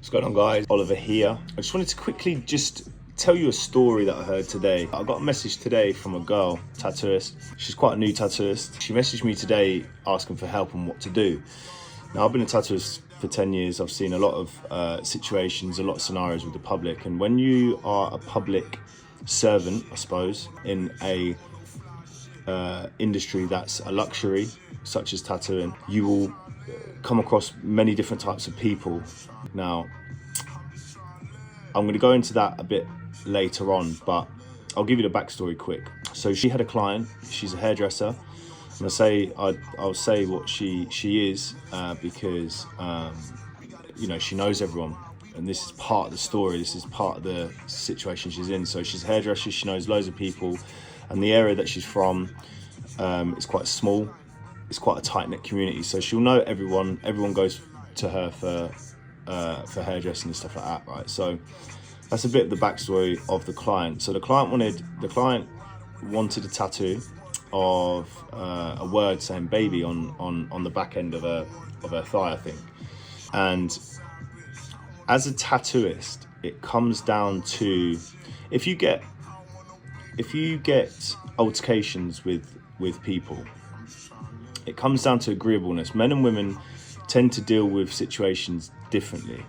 What's going on, guys? Oliver here. I just wanted to quickly just tell you a story that I heard today. I got a message today from a girl, tattooist. She's quite a new tattooist. She messaged me today asking for help on what to do. Now, I've been a tattooist for 10 years. I've seen a lot of situations, a lot of scenarios with the public. And when you are a public servant, I suppose, in a industry that's a luxury, such as tattooing, you will come across many different types of people. Now, I'm going to go into that a bit later on, but I'll give you the backstory quick. So she had a client. She's a hairdresser, and I'll say what she is because you know, she knows everyone, and this is part of the story. This is part of the situation she's in. So she's a hairdresser. She knows loads of people, and the area that she's from is quite small. It's quite a tight-knit community, so she'll know everyone. Everyone goes to her for hairdressing and stuff like that, right? So that's a bit of the backstory of the client. So the client wanted a tattoo of a word saying "baby" on the back end of her thigh, I think. And as a tattooist, it comes down to if you get altercations with people, it comes down to agreeableness. Men and women tend to deal with situations differently.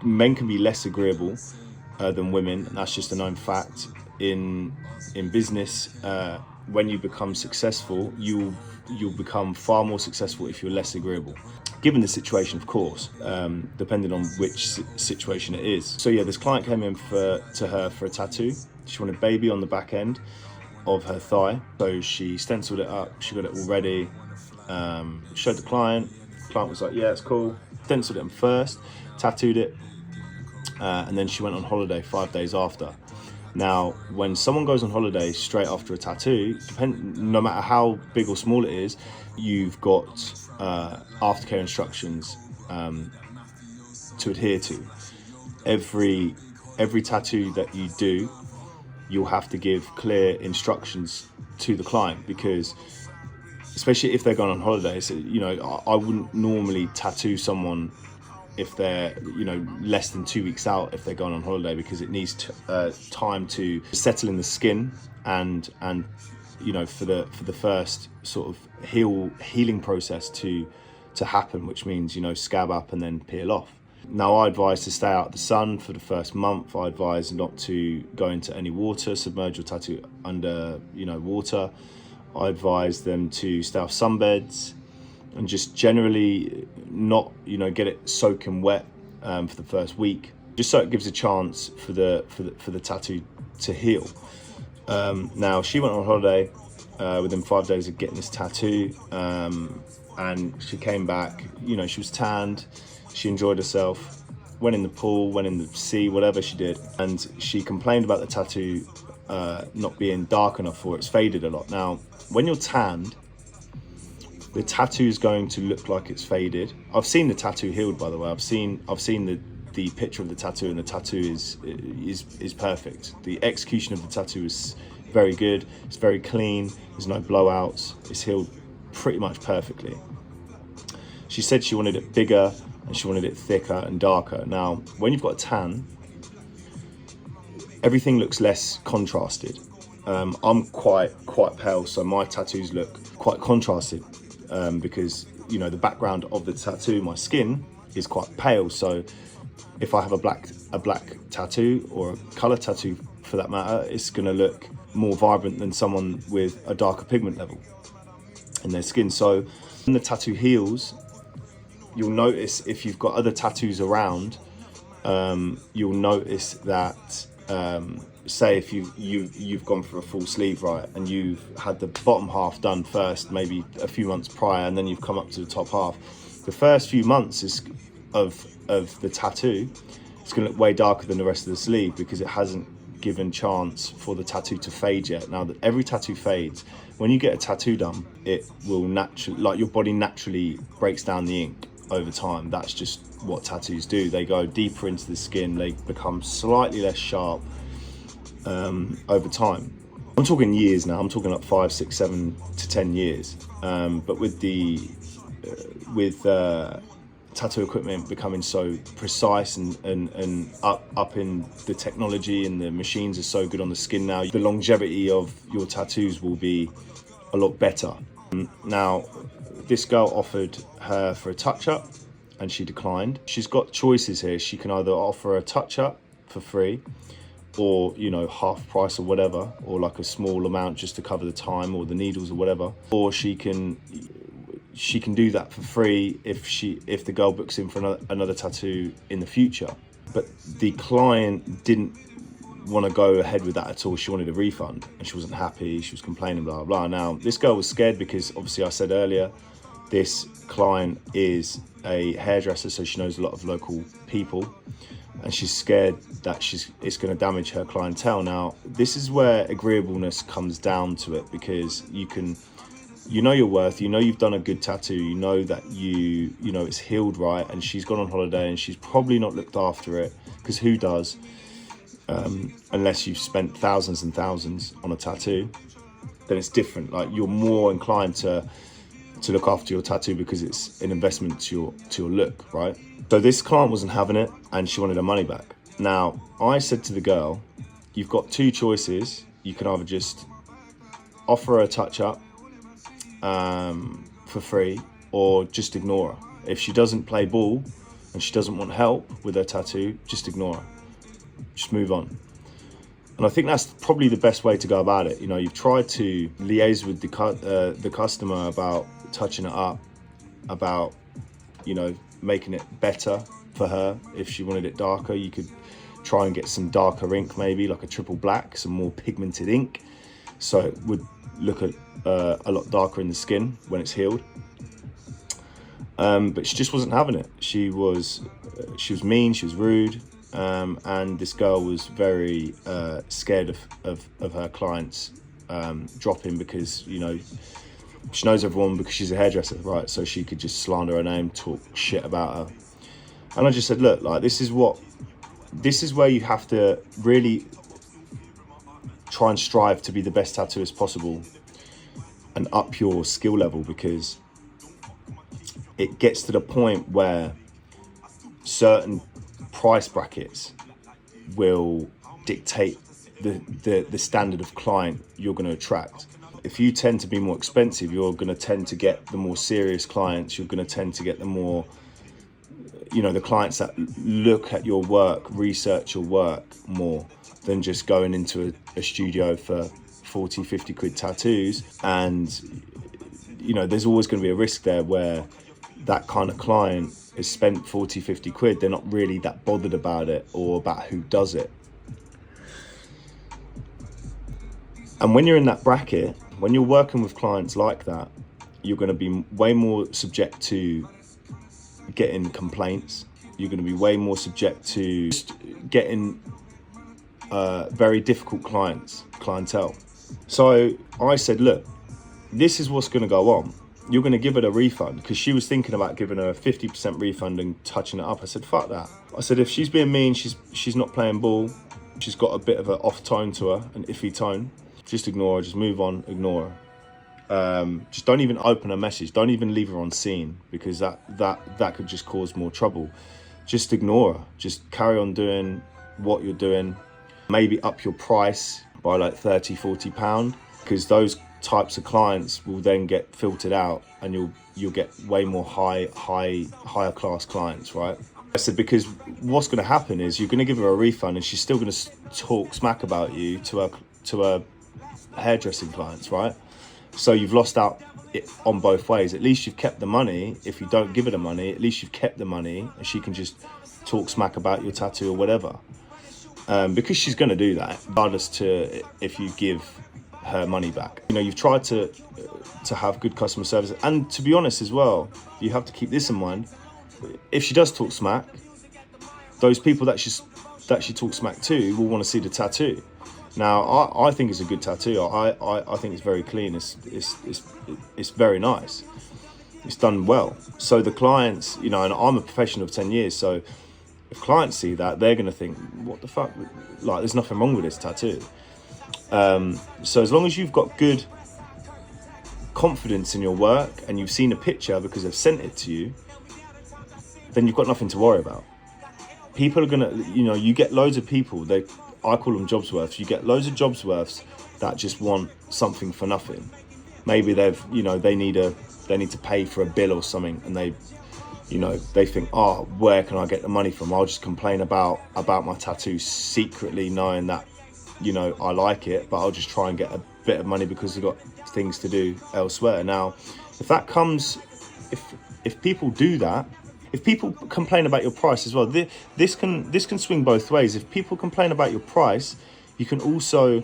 Men can be less agreeable than women, and that's just a known fact. In business, when you become successful, you'll become far more successful if you're less agreeable. Given the situation, of course, depending on which situation it is. So yeah, this client came in to her for a tattoo. She wanted "baby" on the back end of her thigh. So she stenciled it up, she got it all ready, showed the client. The client was like, yeah, it's cool. Stenciled it in first, tattooed it, and then she went on holiday 5 days after. Now, when someone goes on holiday straight after a tattoo, no matter how big or small it is, you've got aftercare instructions to adhere to. Every tattoo that you do, you'll have to give clear instructions to the client, because especially if they're going on holiday. So, you know, I wouldn't normally tattoo someone if they're, you know, less than 2 weeks out if they're going on holiday, because it needs time to settle in the skin and you know, for the first sort of healing process to happen, which means, you know, scab up and then peel off. Now, I advise to stay out of the sun for the first month. I advise not to go into any water, submerge your tattoo under, you know, water. I advise them to stay off sunbeds and just generally not, you know, get it soaking wet for the first week, just so it gives a chance for the tattoo to heal. Now, she went on holiday within 5 days of getting this tattoo, and she came back. You know, she was tanned. She enjoyed herself, went in the pool, went in the sea, whatever she did. And she complained about the tattoo not being dark enough for it. It's faded a lot. Now, when you're tanned, the tattoo is going to look like it's faded. I've seen the tattoo healed, by the way. I've seen the picture of the tattoo, and the tattoo is perfect. The execution of the tattoo is very good. It's very clean. There's no blowouts. It's healed pretty much perfectly. She said she wanted it bigger and she wanted it thicker and darker. Now, when you've got a tan, everything looks less contrasted. I'm quite pale, so my tattoos look quite contrasted because, you know, the background of the tattoo, my skin, is quite pale. So if I have a black tattoo, or a color tattoo for that matter, it's going to look more vibrant than someone with a darker pigment level in their skin. So when the tattoo heals, you'll notice, if you've got other tattoos around, you'll notice that say if you've gone for a full sleeve, right, and you've had the bottom half done first, maybe a few months prior, and then you've come up to the top half. The first few months of the tattoo, it's going to look way darker than the rest of the sleeve, because it hasn't given chance for the tattoo to fade yet. Now, that every tattoo fades. When you get a tattoo done, it will naturally, like, your body naturally breaks down the ink over time. That's just what tattoos do. They go deeper into the skin. They become slightly less sharp over time. I'm talking years now. I'm talking like 5, 6, 7 to 10 years. But with tattoo equipment becoming so precise and up in the technology, and the machines are so good on the skin now, the longevity of your tattoos will be a lot better. Now, this girl offered her for a touch-up and she declined. She's got choices here. She can either offer a touch-up for free, or, you know, half price or whatever, or like a small amount just to cover the time or the needles or whatever, or she can do that for free if the girl books in for another tattoo in the future. But the client didn't want to go ahead with that at all. She wanted a refund and she wasn't happy. She was complaining, blah, blah, blah. Now, this girl was scared because obviously I said earlier, this client is a hairdresser, so she knows a lot of local people, and she's scared that it's going to damage her clientele. Now, this is where agreeableness comes down to it, because you know your worth, you know you've done a good tattoo, you know that you know it's healed right, and she's gone on holiday and she's probably not looked after it, because who does? Unless you've spent thousands and thousands on a tattoo, then it's different. Like, you're more inclined to look after your tattoo because it's an investment to your look, right? So this client wasn't having it and she wanted her money back. Now, I said to the girl, you've got two choices. You can either just offer her a touch-up for free, or just ignore her. If she doesn't play ball and she doesn't want help with her tattoo, just ignore her. Just move on. And I think that's probably the best way to go about it. You know, you've tried to liaise with the customer about touching it up, about, you know, making it better for her. If she wanted it darker, you could try and get some darker ink, maybe like a triple black, some more pigmented ink, so it would look a lot darker in the skin when it's healed. But she just wasn't having it. She was mean, she was rude. And this girl was very scared of her clients dropping, because, you know, she knows everyone because she's a hairdresser, right? So she could just slander her name, talk shit about her. And I just said, look, like, this is where you have to really try and strive to be the best tattooist possible and up your skill level, because it gets to the point where certain price brackets will dictate the standard of client you're going to attract. If you tend to be more expensive, you're going to tend to get the more serious clients. You're going to tend to get the more, you know, the clients that look at your work, research your work more than just going into a studio for 40, 50 quid tattoos. And, you know, there's always going to be a risk there where that kind of client is spent 40, 50 quid. They're not really that bothered about it or about who does it. And when you're in that bracket, when you're working with clients like that, you're going to be way more subject to getting complaints. You're going to be way more subject to just getting very difficult clientele. So I said, look, this is what's going to go on. You're going to give it a refund, because she was thinking about giving her a 50% refund and touching it up. I said, fuck that. I said, if she's being mean, she's not playing ball, she's got a bit of an off tone to her, an iffy tone, just ignore her, just move on, ignore her. Just don't even open her message. Don't even leave her on scene, because that could just cause more trouble. Just ignore her. Just carry on doing what you're doing. Maybe up your price by like 30, 40 pound, because those types of clients will then get filtered out, and you'll get way more higher class clients, right? I said, because what's going to happen is you're going to give her a refund and she's still going to talk smack about you to her hairdressing clients, right? So you've lost out on both ways. At least you've kept the money. If you don't give her the money, at least you've kept the money, and she can just talk smack about your tattoo or whatever, because she's going to do that regardless to if you give her money back. You know, you've tried to have good customer service, and to be honest as well, you have to keep this in mind. If she does talk smack, those people that she talks smack to will want to see the tattoo. Now, I think it's a good tattoo. I think it's very clean. It's very nice. It's done well. So the clients, you know, and I'm a professional of 10 years, so if clients see that, they're going to think, what the fuck? Like, there's nothing wrong with this tattoo. So as long as you've got good confidence in your work and you've seen a picture because they've sent it to you, then you've got nothing to worry about. People are gonna, you get loads of people, I call them jobs worths. You get loads of jobs worths that just want something for nothing. Maybe they need to pay for a bill or something, and they think, oh, where can I get the money from? I'll just complain about my tattoo secretly, knowing that, I like it, but I'll just try and get a bit of money because I've got things to do elsewhere. Now, if people do that, if people complain about your price as well, this can swing both ways. If people complain about your price, you can also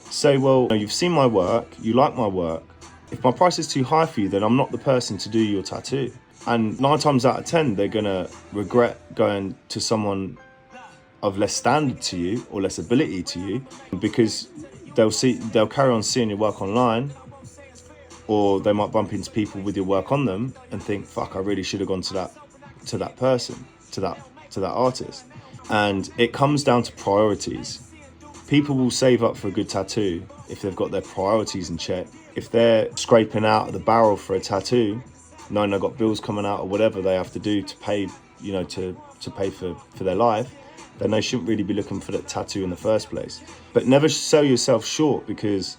say, well, you've seen my work, you like my work. If my price is too high for you, then I'm not the person to do your tattoo. And 9 times out of 10, they're gonna regret going to someone of less standard to you or less ability to you, because they'll carry on seeing your work online, or they might bump into people with your work on them and think, fuck, I really should have gone to that person, to that artist. And it comes down to priorities. People will save up for a good tattoo if they've got their priorities in check. If they're scraping out of the barrel for a tattoo, knowing they've got bills coming out or whatever they have to do to pay, to pay for their life, then they shouldn't really be looking for that tattoo in the first place. But never sell yourself short, because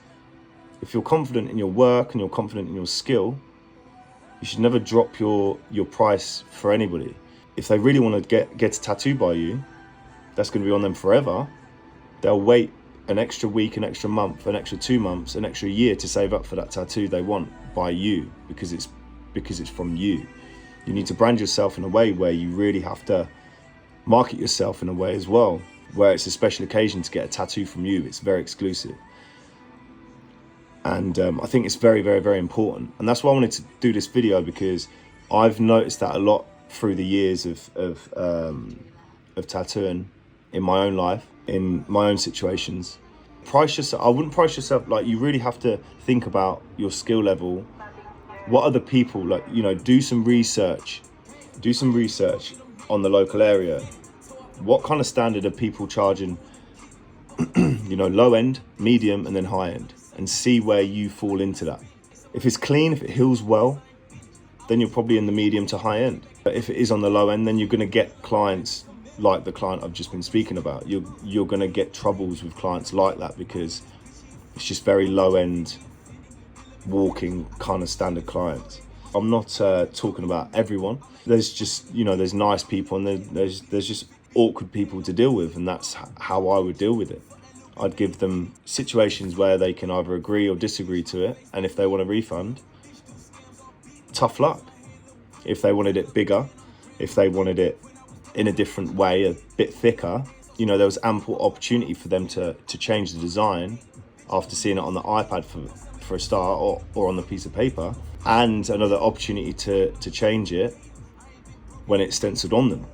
if you're confident in your work and you're confident in your skill, you should never drop your price for anybody. If they really want to get a tattoo by you, that's going to be on them forever. They'll wait an extra week, an extra month, an extra 2 months, an extra year to save up for that tattoo they want by you, because it's from you. You need to brand yourself in a way where you really have to market yourself in a way as well, where it's a special occasion to get a tattoo from you. It's very exclusive. And I think it's very, very, very important. And that's why I wanted to do this video, because I've noticed that a lot through the years of tattooing in my own life, in my own situations. I wouldn't price yourself, like, you really have to think about your skill level. What are the people, do some research on the local area. What kind of standard are people charging, low end, medium, and then high end, and see where you fall into that. If it's clean, if it heals well, then you're probably in the medium to high end. But if it is on the low end, then you're going to get clients like the client I've just been speaking about. You're going to get troubles with clients like that, because it's just very low end, walking kind of standard clients. I'm not talking about everyone. There's just, there's nice people, and there's just awkward people to deal with, and that's how I would deal with it. I'd give them situations where they can either agree or disagree to it, and if they want a refund, tough luck. If they wanted it bigger, if they wanted it in a different way, a bit thicker, there was ample opportunity for them to change the design after seeing it on the iPad for a start, or on the piece of paper, and another opportunity to change it when it's stenciled on them,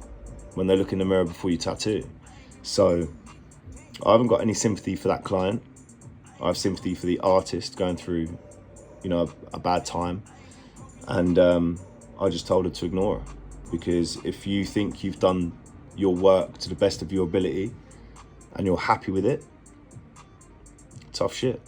when they look in the mirror before you tattoo. So I haven't got any sympathy for that client. I have sympathy for the artist going through, a bad time. And I just told her to ignore her, because if you think you've done your work to the best of your ability and you're happy with it, tough shit.